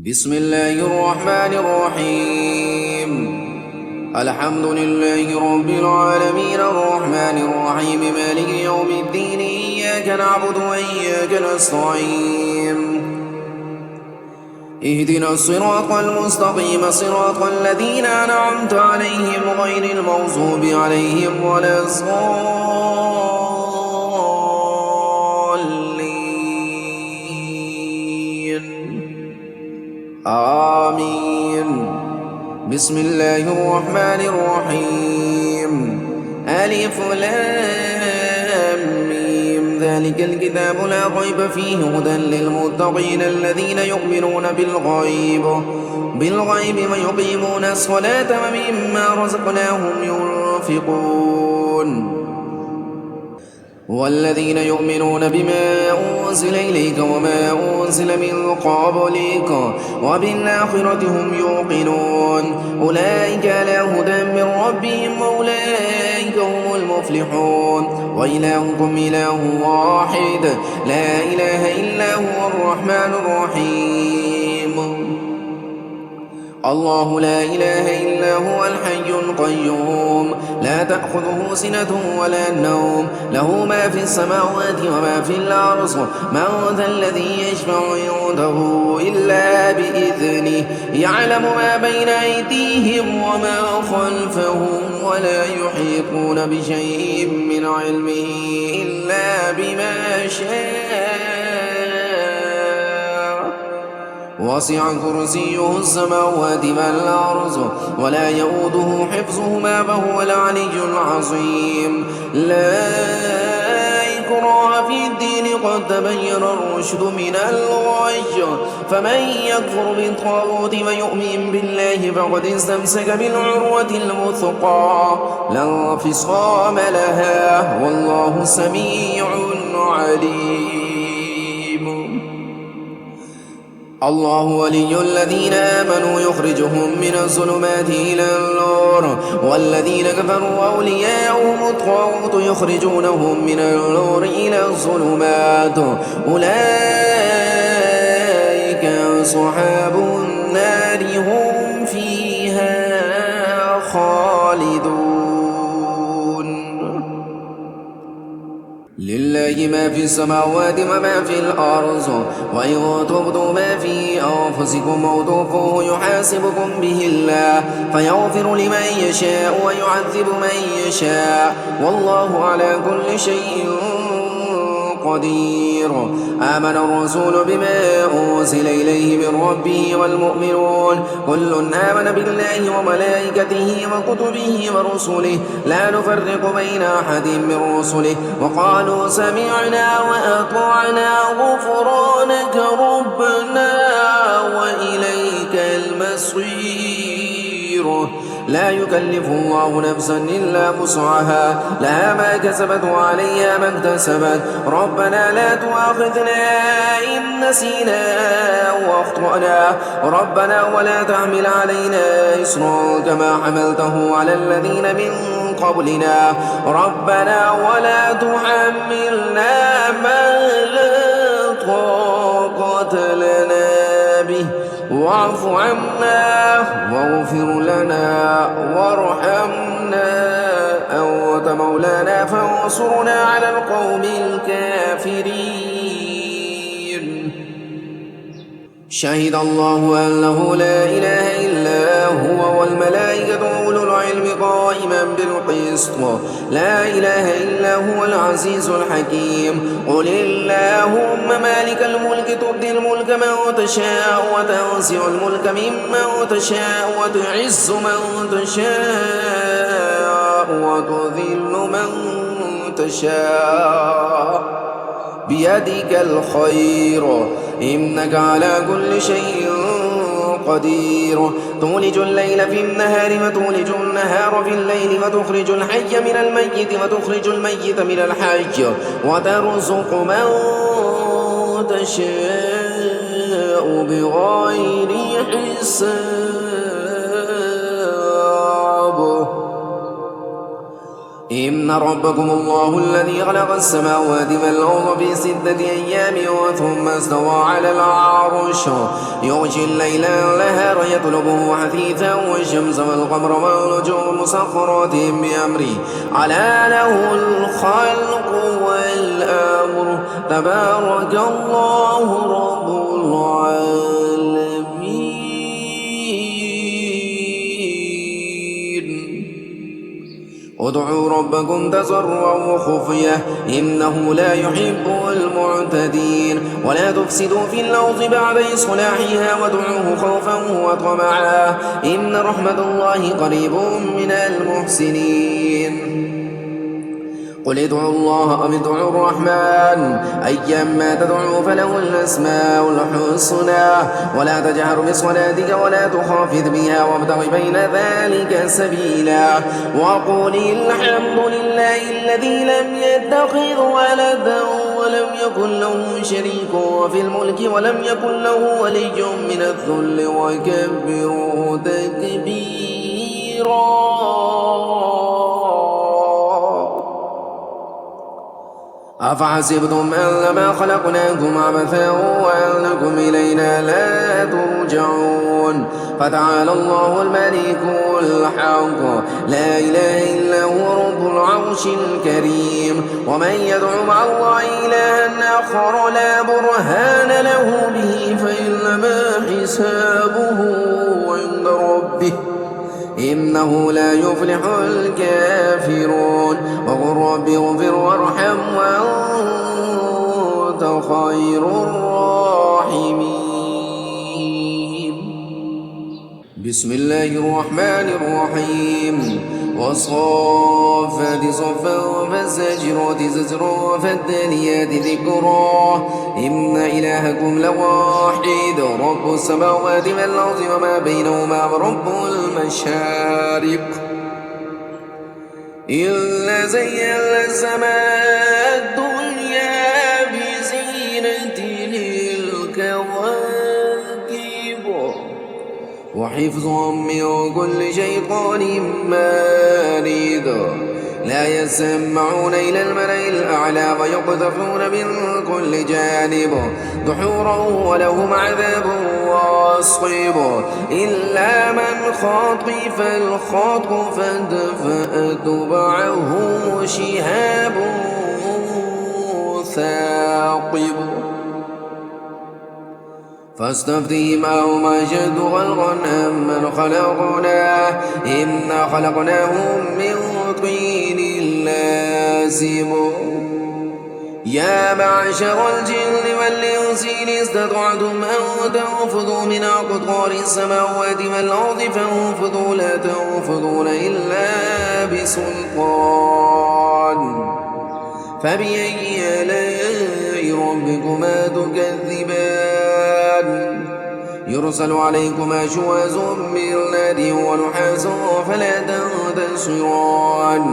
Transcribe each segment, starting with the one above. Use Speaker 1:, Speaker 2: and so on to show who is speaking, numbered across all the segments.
Speaker 1: بسم الله الرحمن الرحيم. الحمد لله رب العالمين الرحمن الرحيم مالك يوم الدين إياك نعبد وإياك نستعين اهدنا الصراط المستقيم صراط الذين أنعمت عليهم غير المغضوب عليهم ولا آمين. بسم الله الرحمن الرحيم. ألف لام ميم ذلك الكتاب لا ريب فيه هدى للمتقين الذين يؤمنون بالغيب ويقيمون الصلاة ومما رزقناهم ينفقون والذين يؤمنون بما أنزل إليك وما أنزل من قبلك وبالآخرة هم يوقنون أولئك على هدى من ربهم وأولئك هم المفلحون. وإلهكم إله واحد لا إله إلا هو الرحمن الرحيم. الله لا إله إلا هو الحي القيوم لا تأخذه سنة ولا نوم له ما في السماوات وما في الأرض من ذا الذي يشفع عنده إلا بإذنه يعلم ما بين أيديهم وما خلفهم ولا يحيطون بشيء من علمه إلا بما شاء وسع كرسيه السماوات والأرض ولا يؤوده حفظهما وهو العلي العظيم. لا إكراه في الدين قد تبين الرشد من الغي فمن يكفر بالطاغوت ويؤمن بالله فقد استمسك بالعروة الوثقى لا انفصام لها والله سميع عليم. الله ولي الذين آمنوا يخرجهم من الظلمات إلى النور والذين كفروا أولياؤهم الطاغوت يخرجونهم من النور إلى الظلمات أولئك أصحاب النار هم فيها خالدون. لله ما في السماوات وما في الأرض وإن تبدوا ما في أنفسكم أو تخفوه يحاسبكم به الله فيغفر لمن يشاء ويعذب من يشاء والله على كل شيء قدير. آمن الرسول بما أنزل إليه من ربه والمؤمنون كل آمن بالله وملائكته وكتبه ورسله لا نفرق بين أحد من رسله وقالوا سمعنا وأطعنا غفرانك ربنا وإليك المصير. لا يكلف الله نفسا إلا وسعها لها ما كسبت وعليها ما اكتسبت ربنا لا تؤاخذنا إن نسينا وأخطأنا ربنا ولا تحمل علينا إصرا كما حملته على الذين من قبلنا ربنا ولا تحملنا ما لا طاقة لنا به واعف عنا واغفر لنا وارحمنا أنت مولانا فانصرنا على القوم الكافرين. شهد الله أنه لا إله إلا هو والملائكة وأولو العلم قائما بالقسط لا إله إلا هو العزيز الحكيم. قل اللهم مالك الملك تؤتي الملك من تشاء وتنزع الملك ممن تشاء وتعز من تشاء وتذل من تشاء بيدك الخير إنك على كل شيء قدير. تولج الليل في النهار وتولج النهار في الليل وتخرج الحي من الميت وتخرج الميت من الحي وترزق من تشاء بغير حساب. إن ربكم الله الذي خلق السماوات والأرض في 6 أيام ثم استوى على العرش يغشي الليل النهار يطلبه حثيثا والشمس والقمر والنجوم مسخرات بأمره ألا له الخلق والأمر تبارك الله رب العالمين. ادعوا ربكم تضرعا وخفية إنه لا يحب المعتدين ولا تفسدوا في الأرض بعد إصلاحها وادعوه خوفا وطمعا إن رحمة الله قريب من المحسنين. قل ادعوا الله أو ادعوا الرحمن أيما تدعوا فله الأسماء الحسنى ولا تجهر بصلاتك ولا تخافت بها وابتغ بين ذلك سبيلا وقل الحمد لله الذي لم يتخذ ولدا ولم يكن له شريك في الملك ولم يكن له ولي من الذل وكبره تكبيرا. أفحسبتم أنما خلقناكم عبثا وأنكم إلينا لا ترجعون فتعالى الله الملك الحق لا إله إلا هو رب العرش الكريم ومن يدعو مع الله إلها آخر لا برهان له به فإنما حسابه عند ربه إنه لا يفلح الكافرون وقل رب اغفر وارحم وأنت خير الراحمين. بسم الله الرحمن الرحيم والصافات صفا فالزاجرات زجرا فالتاليات ذكرا إن إلهكم لواحد رب السماوات والأرض وما بينهما ورب المشارق إلا زينا السماء الدنيا بزينة الكواكب وحفظا من كل شيطان مارد لا يسمعون إلى الملأ الأعلى ويقذفون من كل جانب دحورا ولهم عذاب واصب إلا من خطف الخطف فأتبعه شهاب ثاقب فاستفتهم أهم أشد خلقا أم من خلقنا إنا خلقناهم من طين لازم يا معشر الجن والإنس إن استطعتم أن تنفذوا من أقطار السماوات والأرض فانفذوا لا تنفذون إلا بسلطان فبأي آلاء ربكما تكذبان يرسل عليكما شواظ من نار ونحاس فلا تنتصران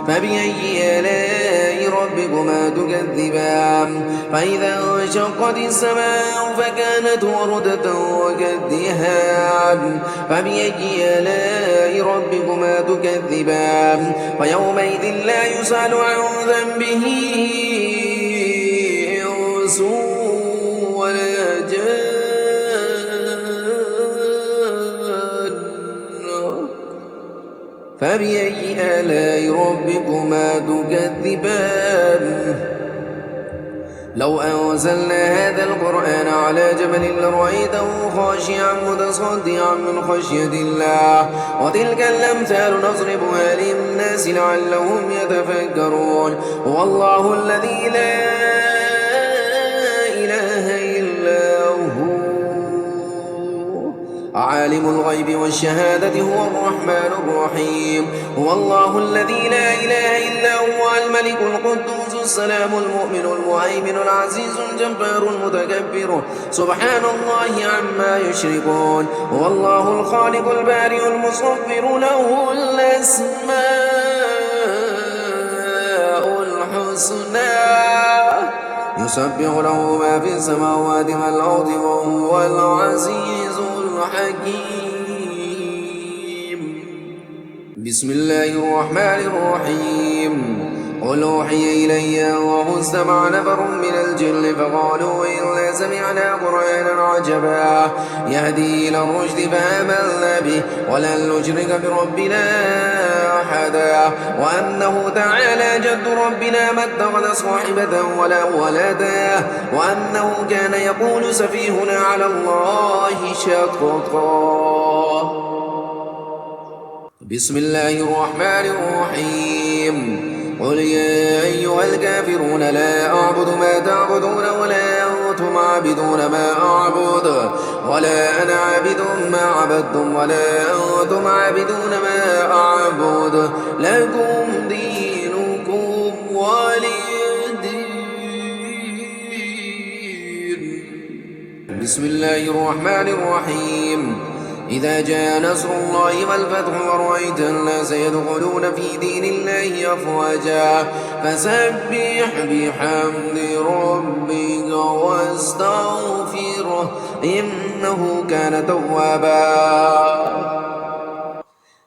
Speaker 1: فبأي آلاء ربكما تكذبان فإذا انشقت السماء فكانت وردة وكالدهان فبأي آلاء ربكما تكذبان فيومئذ لا يسأل عن ذنبه إنس ولا جان فبأي آلاء ربكما تكذبان لو أنزلنا هذا القرآن على جبل لرأيته خاشعا متصدعا من خشية الله وتلك الأمثال نضربها للناس لعلهم يتفكرون هو الله الذي لا إله إلا هو عالم الغيب والشهادة هو الرحمن الرحيم هو الله الذي لا إله إلا هو الملك القدوس السلام المؤمن المهيمن العزيز الجبار المتكبر سبحان الله عما يشركون هو الله الخالق البارئ المصور له الأسماء الحسنى يسبح له ما في السماوات والأرض وهو العزيز الحكيم. بسم الله الرحمن الرحيم قل أوحي إلي أنه استمع نفر من الجن فقالوا إنا سمعنا قرآنا عجبا يهدي إلى الرشد فآمنا به ولن نشرك بربنا أحدا وأنه تعالى جد ربنا ما اتخذ صاحبة ولا ولدا وأنه كان يقول سفيهنا على الله شططا. بسم الله الرحمن الرحيم. قل يا أيها الكافرون لا أعبد ما تعبدون ولا أنتم عابدون ما أعبد ولا أنا عابد ما عبدتم ولا أنتم عابدون ما أعبد لكم دينكم ولي دين. بسم الله الرحمن الرحيم. إذا جاء نصر الله والفتح ورأيت الناس يدخلون في دين الله أفواجا فسبح بحمد ربك واستغفره إنه كان توابا.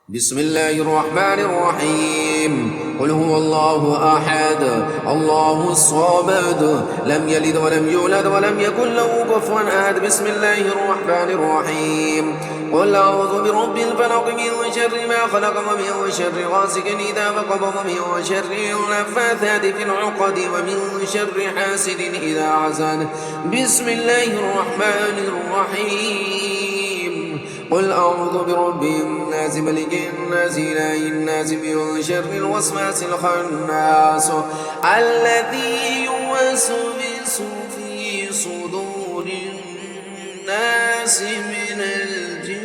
Speaker 1: بسم الله الرحمن الرحيم. قل هو الله أحد الله الصمد لم يلد ولم يولد ولم يكن له كفوا أحد. بسم الله الرحمن الرحيم. قل أعوذ برب الفلق من شر ما خلق ومن شر غاسق إذا وقب ومن شر النفاثات في العقد ومن شر حاسد إذا حسد. بسم الله الرحمن الرحيم. قل أعوذ برب الناس ملك الناس إله الناس من شر الوسواس الخناس الذي يوسوس في صدور الناس من الجنة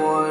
Speaker 1: والناس.